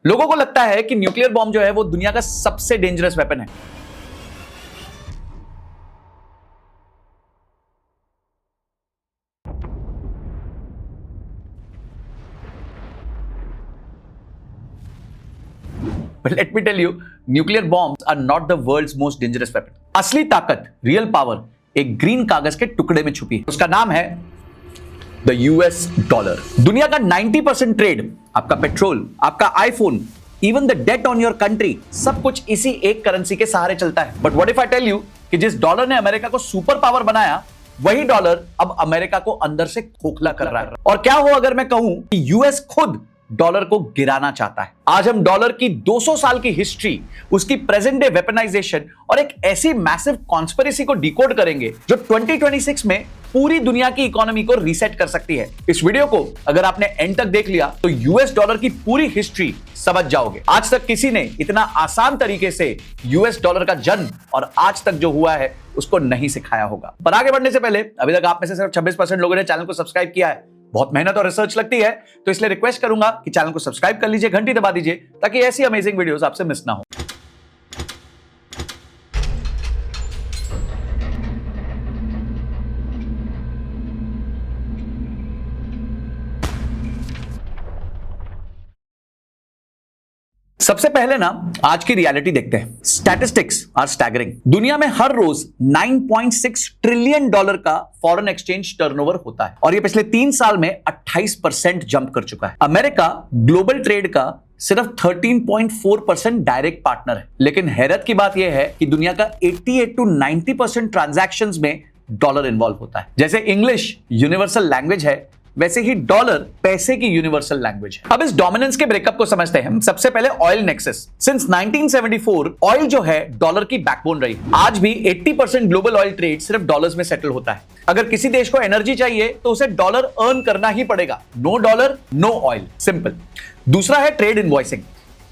लोगों को लगता है कि न्यूक्लियर बॉम्ब जो है वो दुनिया का सबसे डेंजरस वेपन है। But let me tell you, nuclear bombs are not the world's most dangerous weapon. असली ताकत, रियल पावर एक ग्रीन कागज के टुकड़े में छुपी है। उसका नाम है द यूएस डॉलर। दुनिया का 90% ट्रेड, आपका पेट्रोल, आपका iPhone, even the debt on your country, सब कुछ इसी एक करेंसी के सहारे चलता है। But what if I tell you कि जिस डॉलर ने अमेरिका को सुपर पावर बनाया, वही डॉलर अब अमेरिका को अंदर से खोखला कर रहा है। और क्या हो अगर मैं कहूं कि यूएस खुद डॉलर को गिराना चाहता है। आज हम डॉलर की 200 साल की हिस्ट्री, उसकी प्रेजेंट डे वेपनाइजेशन और एक ऐसी मैसिव कॉन्स्पिरेसी को डिकोड करेंगे जो 2026 में पूरी दुनिया की इकोनॉमी को रीसेट कर सकती है। इस वीडियो को अगर आपने एंड तक देख लिया तो यूएस डॉलर की पूरी हिस्ट्री समझ जाओगे। आज तक किसी ने इतना आसान तरीके से यूएस डॉलर का जन्म और आज तक जो हुआ है उसको नहीं सिखाया होगा। पर आगे बढ़ने से पहले अभी तक आप में से सिर्फ 26% लोगों ने चैनल को सब्सक्राइब किया है। बहुत मेहनत और रिसर्च लगती है, तो इसलिए रिक्वेस्ट करूंगा कि चैनल को सब्सक्राइब कर लीजिए, घंटी दबा दीजिए ताकि ऐसी अमेजिंग वीडियोस आपसे मिस ना हो। सबसे पहले ना आज की रियलिटी देखते हैं। Statistics are staggering. दुनिया में हर रोज 9.6 ट्रिलियन डॉलर का फॉरेन एक्सचेंज टर्नओवर होता है और ये पिछले 3 साल में 28% जंप कर चुका है। अमेरिका ग्लोबल ट्रेड का सिर्फ 13.4% डायरेक्ट पार्टनर है, लेकिन हैरत की बात यह है कि दुनिया का 88 to 90% ट्रांजैक्शंस में डॉलर इन्वॉल्व होता है। जैसे इंग्लिश यूनिवर्सल लैंग्वेज है, वैसे ही डॉलर पैसे की यूनिवर्सल लैंग्वेज है। अब इस डोमिनेंस के ब्रेकअप को समझते हैं। सबसे पहले ऑयल नेक्सस। सिंस 1974 ऑयल जो है डॉलर की बैकबोन रही। आज भी 80% ग्लोबल ऑयल ट्रेड सिर्फ डॉलर्स में सेटल होता है। अगर किसी देश को एनर्जी चाहिए तो उसे डॉलर अर्न करना ही पड़ेगा। No dollar no oil, simple. दूसरा है ट्रेड इनवॉइसिंग।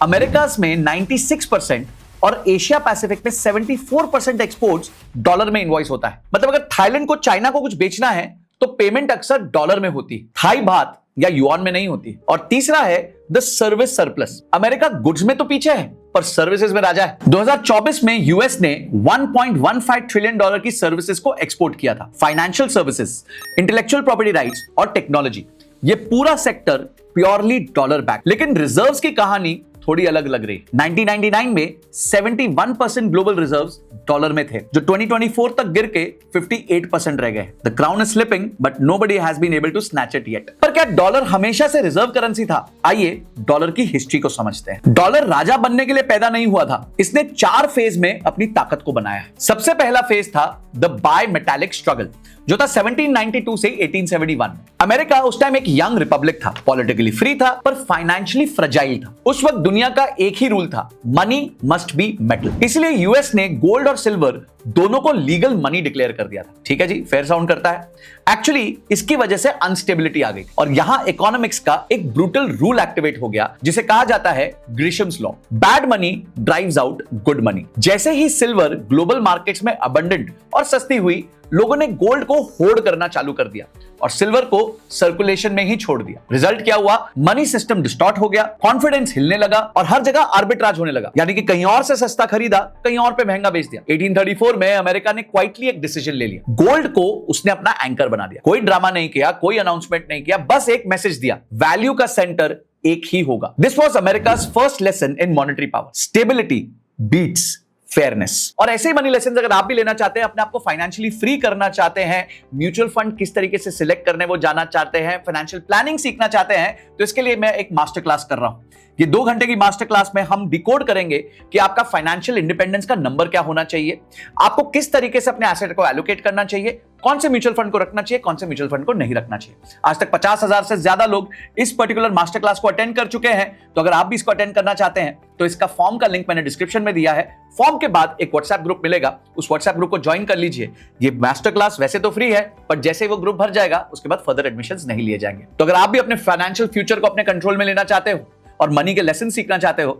अमेरिका में 96% और एशिया पैसिफिक में 74% एक्सपोर्ट्स डॉलर में इनवॉइस होता है। मतलब अगर थाईलैंड को चाइना को कुछ बेचना है तो पेमेंट अक्सर डॉलर में होती, थाई बात या युआन में नहीं होती। और तीसरा है the service surplus. America goods में तो पीछे है पर सर्विसेज में राजा है। 2024 में यूएस ने 1.15 ट्रिलियन डॉलर की सर्विसेज को एक्सपोर्ट किया था। Financial services, intellectual property rights और टेक्नोलॉजी, ये पूरा सेक्टर प्योरली डॉलर बैक। लेकिन रिजर्व्स की कहानी थोड़ी अलग लग रही। 1999 में 71% ग्लोबल रिजर्व्स डॉलर में थे, जो 2024 तक गिर के 58% रह गए। The crown is slipping but nobody has been able to snatch it yet. पर क्या डॉलर हमेशा से रिजर्व करेंसी था? आइए डॉलर की हिस्ट्री को समझते हैं। डॉलर राजा बनने के लिए पैदा नहीं हुआ था, इसने 4 फेज में अपनी ताकत को बनाया है। सबसे पहला फेज था द बाय मेटालिक स्ट्रगल, जो था 1792 से 1871। अमेरिका उस टाइम एक यंग रिपब्लिक था, पॉलिटिकली फ्री था पर फाइनेंशियली फ्रजाइल था। उस वक्त दुनिया का एक ही रूल था, मनी मस्ट बी मेटल। इसलिए यूएस ने गोल्ड और सिल्वर दोनों को लीगल मनी डिक्लेयर कर दिया था। ठीक है जी, फेयर साउंड करता है। एक्चुअली इसकी वजह से अनस्टेबिलिटी आ गई और यहां इकोनॉमिक्स का एक ब्रूटल रूल एक्टिवेट हो गया जिसे कहा जाता है Gresham's law. Bad money drives out good money. जैसे ही सिल्वर ग्लोबल मार्केट्स में अबंडेंट और सस्ती हुई, लोगों ने गोल्ड को होर्ड करना चालू कर दिया और सिल्वर को सर्कुलेशन में ही छोड़ दिया। रिजल्ट क्या हुआ? मनी सिस्टम डिस्टॉर्ट हो गया, कॉन्फिडेंस हिलने लगा और हर जगह आर्बिट्राज होने लगा, यानी कि कहीं और से सस्ता खरीदा, कहीं और पे महंगा बेच दिया। 1834 में अमेरिका ने क्वाइटली एक डिसीजन ले लिया। गोल्ड को उसने अपना एंकर बना दिया। कोई ड्रामा नहीं किया, कोई अनाउंसमेंट नहीं किया, बस एक मैसेज दिया, वैल्यू का सेंटर एक ही होगा। This was America's first lesson in monetary power. Stability beats fairness. और ऐसे ही मनी लेसन अगर आप भी लेना चाहते हैं, अपने आप को फाइनेंशियली फ्री करना चाहते हैं, म्यूचुअल फंड किस तरीके से सिलेक्ट करने वो जानना चाहते हैं, फाइनेंशियल प्लानिंग सीखना चाहते हैं, तो इसके लिए मैं एक मास्टर क्लास कर रहा हूं। ये 2 घंटे की मास्टर क्लास में हम डिकोड करेंगे कि आपका फाइनेंशियल इंडिपेंडेंस का नंबर क्या होना चाहिए, आपको किस तरीके से अपने एसेट को एलोकेट करना चाहिए, कौन से म्यूचुअल फंड को रखना चाहिए, कौन से म्यूचुअल फंड को नहीं रखना चाहिए। आज तक 50,000 से ज्यादा लोग इस पर्टिकुलर मास्टर क्लास को अटेंड कर चुके हैं, तो अगर आप भी इसको अटेंड करना चाहते हैं तो इसका फॉर्म का लिंक मैंने डिस्क्रिप्शन में दिया है। फॉर्म के बाद एक व्हाट्सएप ग्रुप मिलेगा, उस व्हाट्सएप ग्रुप को ज्वाइन कर लीजिए। ये मास्टर क्लास वैसे तो फ्री है, पर जैसे ही वो ग्रुप भर जाएगा उसके बाद फर्दर एडमिशंस नहीं लिए जाएंगे। तो अगर आप भी अपने फाइनेंशियल फ्यूचर को अपने कंट्रोल में लेना चाहते हो और मनी के लेसन सीखना चाहते हो,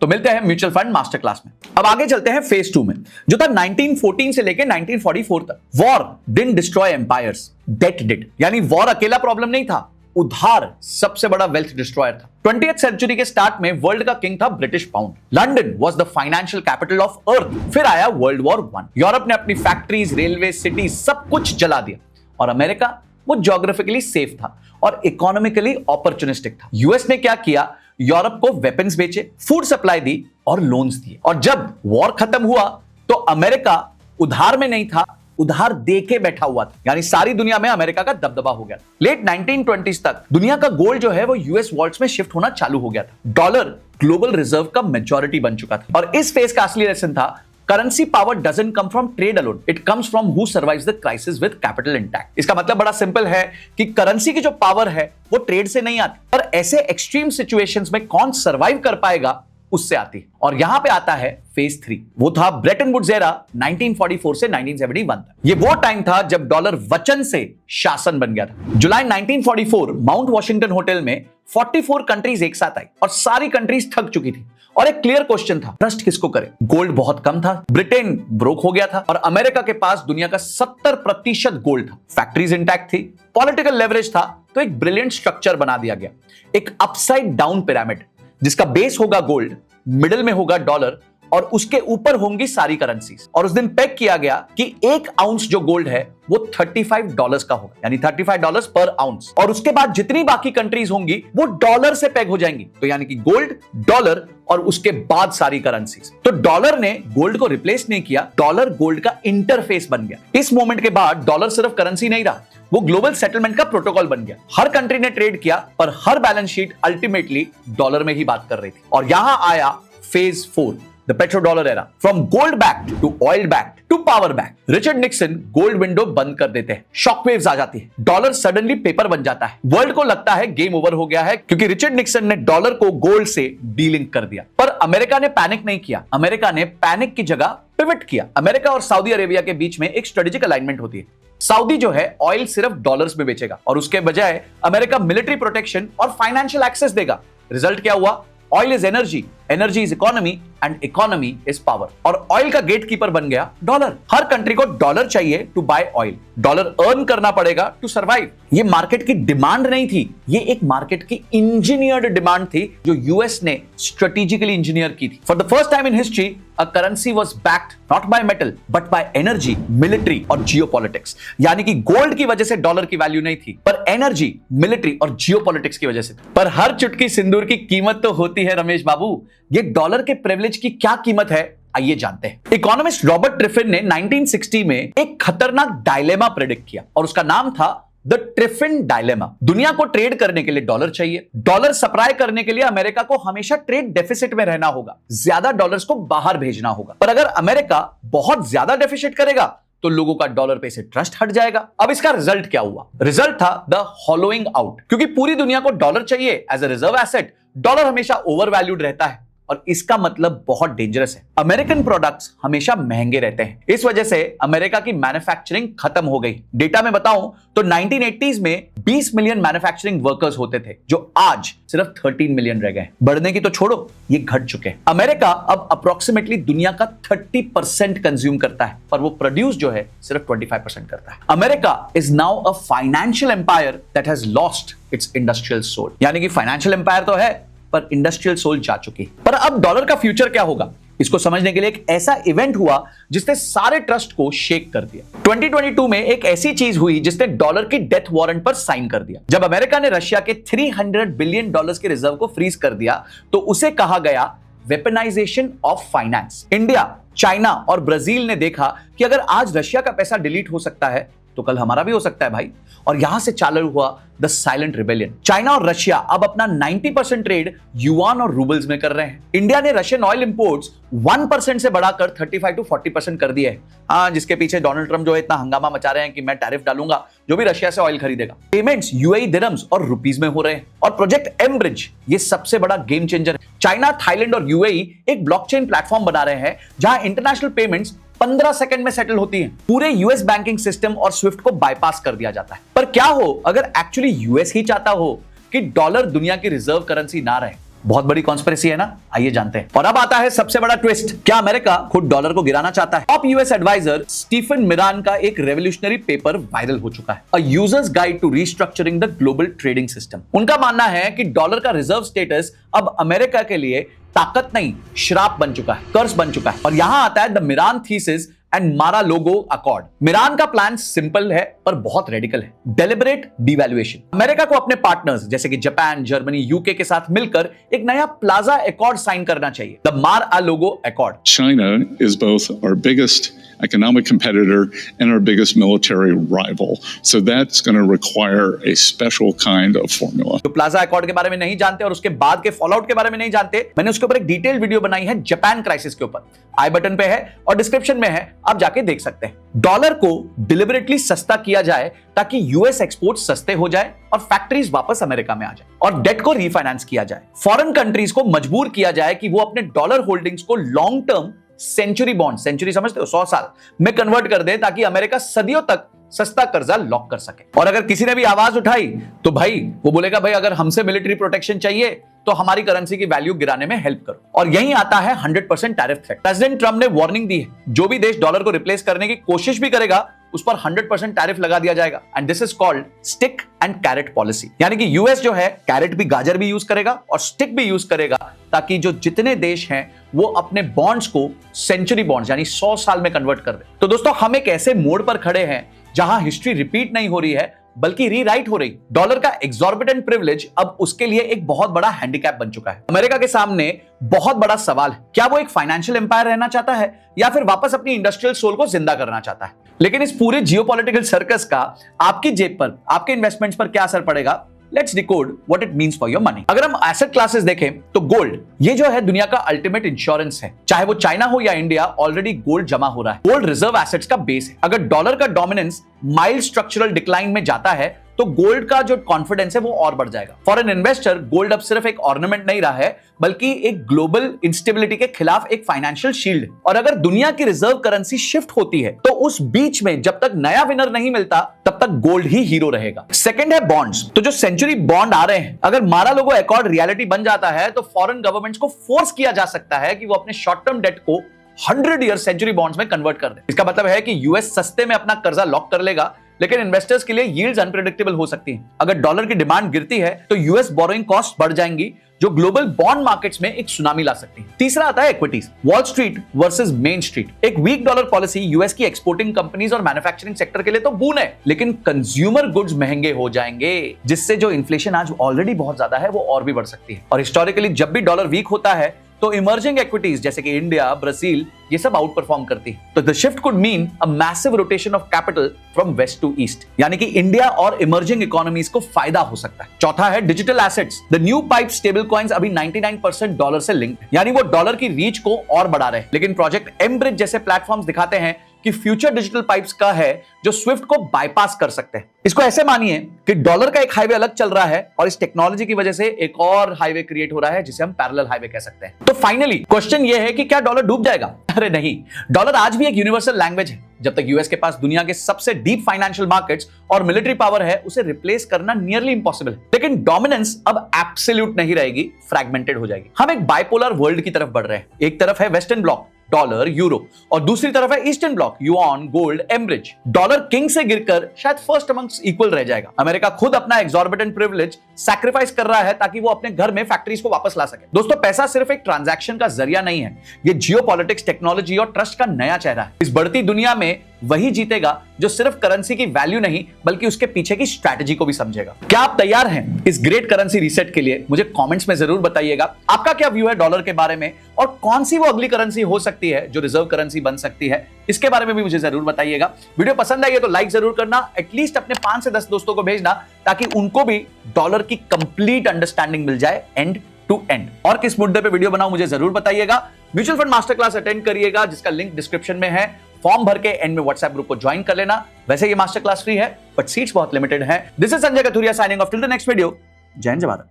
तो मिलते हैं म्यूचुअल फंड मास्टर क्लास में। अब आगे चलते हैं फेज 2 में, जो था 1914 से लेकर 1944 तक। War didn't destroy empires, debt did. यानी वॉर अकेला प्रॉब्लम नहीं था, उधार सबसे बड़ा वेल्थ डिस्ट्रॉयर था। 20th सेंचुरी के स्टार्ट में वर्ल्ड का किंग था British pound. London was the financial capital of earth. फिर आया वर्ल्ड वॉर 1। यूरोप ने अपनी फैक्ट्रीज, रेलवे, सिटी सब कुछ जला दिया। और अमेरिका वो ज्योग्राफिकली सेफ था और इकोनॉमिकली अपॉर्चुनिस्टिक था। यूएस ने क्या किया, यूरोप को वेपन्स बेचे, फूड सप्लाई दी और लोन्स दिए। और जब वॉर खत्म हुआ तो अमेरिका उधार में नहीं था, उधार देके बैठा हुआ था। यानी सारी दुनिया में अमेरिका का दबदबा हो गया। लेट 1920s तक दुनिया का गोल्ड जो है वो यूएस वॉल्ट्स में शिफ्ट होना चालू हो गया था। डॉलर ग्लोबल रिजर्व का मेजॉरिटी बन चुका था। और इस फेज का असली लेसन था, currency power doesn't come from trade alone, it comes from who survives the crisis with capital intact. इसका मतलब बड़ा सिंपल है कि करेंसी की जो पावर है वो ट्रेड से नहीं आती, पर ऐसे एक्सट्रीम सिचुएशंस में कौन सर्वाइव कर पाएगा उससे आती है। और यहां पे आता है फेज 3। वो था ब्रेटन वुड्स एरा 1944 से 1971 तक। ये वो टाइम था जब डॉलर वचन से शासन बन गया था। जुलाई 1944 माउंट वॉशिंगटन होटल में 44 कंट्रीज एक साथ आई और सारी कंट्रीज थक चुकी थी और एक क्लियर क्वेश्चन था, ट्रस्ट किसको करें। गोल्ड बहुत कम था, ब्रिटेन ब्रोक हो गया था और अमेरिका के पास दुनिया का 70% गोल्ड था। फैक्ट्रीज इंटैक्ट थी, पॉलिटिकल लेवरेज था, तो एक ब्रिलियंट स्ट्रक्चर बना दिया गया, एक अपसाइड डाउन पिरामिड जिसका बेस होगा गोल्ड, मिडिल में होगा डॉलर और उसके ऊपर होंगी सारी करेंसीज। और उस दिन पैक किया गया कि 1 आउंस जो गोल्ड है वो $35 का होगा, यानी $35 पर आउंस। और उसके बाद जितनी बाकी कंट्रीज होंगी वो डॉलर से पैक हो जाएंगी, तो यानी कि गोल्ड, डॉलर और उसके बाद सारी करेंसीज। तो डॉलर ने गोल्ड को रिप्लेस नहीं किया, डॉलर गोल्ड का इंटरफेस बन गया। इस मोमेंट के बाद डॉलर सिर्फ करेंसी नहीं रहा, वो ग्लोबल सेटलमेंट का प्रोटोकॉल बन गया। हर कंट्री ने ट्रेड किया पर हर बैलेंस शीट अल्टीमेटली डॉलर में ही बात कर रही थी। और यहां आया phase 4, the petrodollar era. From gold backed to oil backed to power backed. Richard Nixon gold window बंद कर देते हैं, शॉकवेव्स आ जाती है, डॉलर सडनली पेपर बन जाता है। वर्ल्ड को लगता है गेम ओवर हो गया है क्योंकि रिचर्ड निक्सन ने डॉलर को गोल्ड से डीलिंक कर दिया। पर अमेरिका ने पैनिक नहीं किया, अमेरिका ने पैनिक की जगह पिवट किया। अमेरिका और सऊदी अरेबिया के बीच में एक स्ट्रेटेजिक अलाइनमेंट होती है। सऊदी जो है ऑयल सिर्फ डॉलर्स में बेचेगा और उसके बजाय अमेरिका मिलिट्री प्रोटेक्शन और फाइनेंशियल एक्सेस देगा। रिजल्ट क्या हुआ? Oil is energy, energy is economy and economy is power. और ऑयल का गेटकीपर बन गया डॉलर। हर कंट्री को डॉलर चाहिए to buy oil, dollar earn करना पड़ेगा टू सर्वाइव। ये मार्केट की डिमांड नहीं थी, ये एक मार्केट की इंजीनियर्ड डिमांड थी जो यूएस ने स्ट्रेटेजिकली इंजीनियर की थी। For the first time in history a currency was backed not by metal but by energy, military और geopolitics। यानी कि गोल्ड की वजह से डॉलर की वैल्यू नहीं थी, पर एनर्जी, मिलिट्री और जियोपॉलिटिक्स की वजह से। पर हर चुटकी सिंदूर की कीमत तो होती है रमेश बाबू। ये डॉलर के प्रिविलेज की क्या कीमत है, आइए जानते हैं। इकोनॉमिस्ट रॉबर्ट ट्रिफिन ने 1960 में एक खतरनाक डायलेमा प्रेडिक्ट किया और उसका नाम था द ट्रिफिन डायलेमा। दुनिया को ट्रेड करने के लिए डॉलर चाहिए, डॉलर सप्लाई करने के लिए अमेरिका को हमेशा ट्रेड डेफिसिट में रहना होगा, ज्यादा डॉलर्स को बाहर भेजना होगा। पर अगर अमेरिका बहुत ज्यादा डेफिसिट करेगा तो लोगों का डॉलर पे से ट्रस्ट हट जाएगा। अब इसका रिजल्ट क्या हुआ? रिजल्ट था द हॉलोइंग आउट। क्योंकि पूरी दुनिया को डॉलर चाहिए as a reserve asset, dollar हमेशा ओवर वैल्यूड रहता है और इसका मतलब बहुत डेंजरस है। अमेरिकन प्रोडक्ट्स हमेशा महंगे रहते हैं, इस वजह से अमेरिका की मैन्युफैक्चरिंग खत्म हो गई। डेटा में बताऊं तो 1980s में 20 मिलियन मैन्युफैक्चरिंग वर्कर्स होते थे जो आज सिर्फ 13 मिलियन रह गए। बढ़ने की तो छोड़ो, ये घट चुके हैं। अमेरिका अब अप्रोक्सीमेटली दुनिया का 30% कंज्यूम करता है पर वो प्रोड्यूस जो है सिर्फ 25% करता है। America is now a financial empire that has lost its industrial soul. यानी कि फाइनेंशियल एम्पायर तो है पर इंडस्ट्रियल सोल जा चुकी। पर अब डॉलर का फ्यूचर क्या होगा, इसको समझने के लिए एक ऐसा इवेंट हुआ जिसने सारे ट्रस्ट को शेक कर दिया। 2022 में एक ऐसी चीज हुई जिसने डॉलर की डेथ वारंट पर साइन कर दिया। जब अमेरिका ने रशिया के $300 बिलियन के रिजर्व को फ्रीज कर दिया तो उसे कहा गया weaponisation of finance. India, China और ब्राजील ने देखा कि अगर आज रशिया का पैसा डिलीट हो सकता है तो कल हमारा भी हो सकता है भाई, और यहां से चालू हुआ द साइलेंट रिबेलियन। चाइना और रशिया अब अपना 90% ट्रेड युआन और रूबल्स में कर रहे हैं। इंडिया ने रशियन ऑयल इंपोर्ट्स 1% से बढ़ाकर 35 to 40% कर दिए हैं। जिसके पीछे डोनाल्ड ट्रंप जो है इतना हंगामा मचा रहे हैं कि मैं टैरिफ डालूंगा जो भी रशिया से ऑयल खरीदेगा। पेमेंट्स यूएई दिरहम्स और रुपीस में हो रहे हैं। और प्रोजेक्ट एम ब्रिज ये सबसे बड़ा गेम चेंजर है। चाइना, थाईलैंड और यूएई एक ब्लॉकचेन प्लेटफॉर्म बना रहे हैं जहां इंटरनेशनल पेमेंट्स 15 सेकंड में सेटल होती है। पूरे यूएस बैंकिंग सिस्टम और स्विफ्ट को बाईपास कर दिया जाता है। पर क्या हो अगर एक्चुअली यूएस ही चाहता हो कि डॉलर दुनिया की रिजर्व करेंसी ना रहे बहुत बड़ी कॉन्स्पिरेसी है ना, आइए जानते हैं। और अब आता है सबसे बड़ा ट्विस्ट, क्या अमेरिका खुद डॉलर को गिराना चाहता है? Top US adviser Stephen Miran का एक रेवोल्यूशनरी पेपर वायरल हो चुका है, a user's guide to restructuring the global trading system. उनका मानना है कि डॉलर का रिजर्व स्टेटस अब अमेरिका के लिए ताकत नहीं, श्राप बन चुका है, कर्ज बन चुका है। और यहां आता है the Miran thesis and Mar a Lago accord. Miran का प्लान सिंपल है पर बहुत रेडिकल है, डेलिबरेट डिवैल्यूएशन। अमेरिका को अपने पार्टनर्स जैसे कि जापान, जर्मनी, यूके के साथ मिलकर एक नया प्लाजा अकॉर्ड साइन करना चाहिए, the Mar a Lago accord. China is both our biggest economic competitor and our biggest military rival. So that's going to require a special kind of formula. जो plaza accord के बारे में नहीं जानते और उसके बाद के फॉलोआउट के बारे में नहीं जानते, मैंने उसके ऊपर एक डिटेल्ड वीडियो बनाई है जापान क्राइसिस के ऊपर, आई बटन पे है और डिस्क्रिप्शन में है, आप जाके देख सकते हैं। डॉलर को डिलिबरेटली सस्ता किया जाए ताकि यूएस एक्सपोर्ट सस्ते हो जाए और फैक्ट्रीज वापस अमेरिका में आ जाए और डेट को रीफाइनेंस किया जाए। फॉरेन कंट्रीज को मजबूर किया जाए कि वो अपने डॉलर होल्डिंग्स को long term century bond, century समझते हो, 100 साल में कन्वर्ट कर दे ताकि अमेरिका सदियों तक सस्ता कर्जा लॉक कर सके। और अगर किसी ने भी आवाज उठाई तो भाई वो बोलेगा भाई अगर हमसे मिलिट्री प्रोटेक्शन चाहिए तो हमारी करेंसी की वैल्यू गिराने में हेल्प करो। और यहीं आता है 100% टैरिफ थ्रेट। प्रेसिडेंट ट्रंप ने वार्निंग दी है, जो भी देश डॉलर को रिप्लेस करने की कोशिश भी करेगा उस पर 100% टैरिफ लगा दिया जाएगा। And this is called stick and carrot policy, यानी कि यूएस जो है कैरेट भी, गाजर भी यूज करेगा और स्टिक भी यूज करेगा ताकि जो जितने देश हैं वो अपने बॉन्ड्स को सेंचुरी बॉन्ड्स यानी 100 साल में कन्वर्ट कर दे। तो दोस्तों हम एक ऐसे मोड़ पर खड़े हैं जहां हिस्ट्री रिपीट नहीं हो रही है बल्कि रीराइट हो रही। डॉलर का एक्सॉर्बिटेंट प्रिविलेज अब उसके लिए एक बहुत बड़ा हैंडीकैप बन चुका है। अमेरिका के सामने बहुत बड़ा सवाल है, क्या वो एक फाइनेंशियल एम्पायर रहना चाहता है या फिर वापस अपनी इंडस्ट्रियल सोल को जिंदा करना चाहता है? लेकिन इस पूरे जियोपॉलिटिकल सर्कस का आपकी जेब पर, आपके इन्वेस्टमेंट्स पर क्या असर पड़ेगा? Let's decode what it means for your money. अगर हम एसेट क्लासेस देखें तो गोल्ड, ये जो है दुनिया का अल्टीमेट इंश्योरेंस है। चाहे वो चाइना हो या इंडिया, ऑलरेडी गोल्ड जमा हो रहा है। गोल्ड रिजर्व एसेट्स का बेस है। अगर डॉलर का डोमिनेंस माइल्ड स्ट्रक्चरल डिक्लाइन में जाता है तो गोल्ड का जो कॉन्फिडेंस है वो और बढ़ जाएगा। फॉर एन इन्वेस्टर गोल्ड अब सिर्फ एक ऑर्नामेंट नहीं रहा है बल्कि एक ग्लोबल इंस्टेबिलिटी के खिलाफ एक फाइनेंशियल शील्ड है। और अगर दुनिया की रिजर्व करेंसी शिफ्ट होती है तो उस बीच में जब तक नया विनर नहीं मिलता तब तक गोल्ड ही हीरो रहेगा। सेकंड है बॉन्ड्स। तो जो सेंचुरी बॉन्ड आ रहे हैं, अगर मारा-लोगो अकॉर्ड रियलिटी बन जाता है तो फॉरेन गवर्नमेंट्स को फोर्स किया जा सकता है कि वो अपने शॉर्ट टर्म डेट को 100 ईयर सेंचुरी बॉन्ड्स में कन्वर्ट कर दे। इसका मतलब है कि यूएस सस्ते में अपना कर्जा लॉक कर लेगा, लेकिन इन्वेस्टर्स के लिए यील्ड्स अनप्रेडिक्टेबल हो सकती हैं। अगर डॉलर की डिमांड गिरती है तो यूएस बोरोइंग कॉस्ट बढ़ जाएंगी, जो ग्लोबल बॉन्ड मार्केट्स में एक सुनामी ला सकती है। तीसरा आता है equities, wall street versus main street. एक वीक डॉलर पॉलिसी यूएस की एक्सपोर्टिंग कंपनीज और मैन्युफैक्चरिंग सेक्टर के लिए तो बून है, लेकिन कंज्यूमर गुड्स महंगे हो जाएंगे, जिससे जो इन्फ्लेशन आज ऑलरेडी बहुत ज्यादा है वो और भी बढ़ सकती है। और हिस्टोरिकली जब भी डॉलर वीक होता है तो इमर्जिंग इक्विटीज जैसे कि इंडिया, ब्राजील, ये सब आउट परफॉर्म करती है। तो the shift could mean a massive rotation of capital from west to east, यानी कि इंडिया और इमर्जिंग इकोनॉमीज को फायदा हो सकता है। चौथा है digital assets. The new pipe stable coins अभी 99% डॉलर से लिंक्ड, यानी वो डॉलर की रीच को और बढ़ा रहे हैं। लेकिन प्रोजेक्ट एम ब्रिज जैसे प्लेटफॉर्म्स दिखाते हैं कि फ्यूचर डिजिटल पाइप्स का है जो स्विफ्ट को बाईपास कर सकते हैं। इसको ऐसे मानिए कि डॉलर का एक हाईवे अलग चल रहा है और इस टेक्नोलॉजी की वजह से एक और हाईवे क्रिएट हो रहा है जिसे हम पैरेलल हाईवे कह सकते हैं। तो फाइनली क्वेश्चन ये है कि क्या डॉलर डूब जाएगा? अरे नहीं, डॉलर आज भी एक यूनिवर्सल लैंग्वेज है। जब तक यूएस के पास दुनिया के सबसे डीप फाइनेंशियल मार्केट्स और मिलिट्री पावर है, उसे रिप्लेस करना नियरली इंपॉसिबल है। लेकिन डोमिनेंस अब एब्सोल्यूट नहीं रहेगी, फ्रैगमेंटेड हो जाएगी। हम एक बाइपोलर वर्ल्ड की तरफ बढ़ रहे हैं। एक तरफ है वेस्टर्न ब्लॉक, डॉलर, यूरो, और दूसरी तरफ है eastern bloc, yuan, gold, mBridge. Dollar king से गिरकर शायद फर्स्ट अमंग्स इक्वल रह जाएगा। अमेरिका खुद अपना एक्सॉर्बिटेंट प्रिविलेज सैक्रिफाइस कर रहा है ताकि वो अपने घर में फैक्ट्रीज को वापस ला सके। दोस्तों पैसा सिर्फ एक ट्रांजैक्शन का जरिया नहीं है, ये जियोपॉलिटिक्स, टेक्नोलॉजी और ट्रस्ट का नया चेहरा है। इस बढ़ती दुनिया में वही जीतेगा जो सिर्फ करेंसी की वैल्यू नहीं बल्कि उसके पीछे की स्ट्रैटेजी को भी समझेगा। क्या आप तैयार हैं इस ग्रेट करेंसी रीसेट के लिए? मुझे कमेंट्स में जरूर बताइएगा आपका क्या व्यू है डॉलर के बारे में और कौन सी वो अगली करेंसी हो सकती है जो रिजर्व करेंसी बन सकती है, इसके बारे में भी मुझे जरूर बताइएगा। वीडियो पसंद आई है तो लाइक जरूर करना, एटलीस्ट अपने 5 से 10 दोस्तों को भेजना ताकि उनको भी डॉलर की कंप्लीट अंडरस्टैंडिंग मिल जाए एंड टू एंड। और किस मुद्दे पे वीडियो बनाऊं मुझे जरूर बताइएगा। Mutual fund master class attend करिएगा जिसका लिंक डिस्क्रिप्शन में है। फॉर्म भर के एंड में व्हाट्सएप ग्रुप को ज्वाइन कर लेना। वैसे ये मास्टर क्लास फ्री है बट सीट्स बहुत लिमिटेड हैं। This is Sanjay Kathuria signing off till the next video. जय हिंद, जय भारत।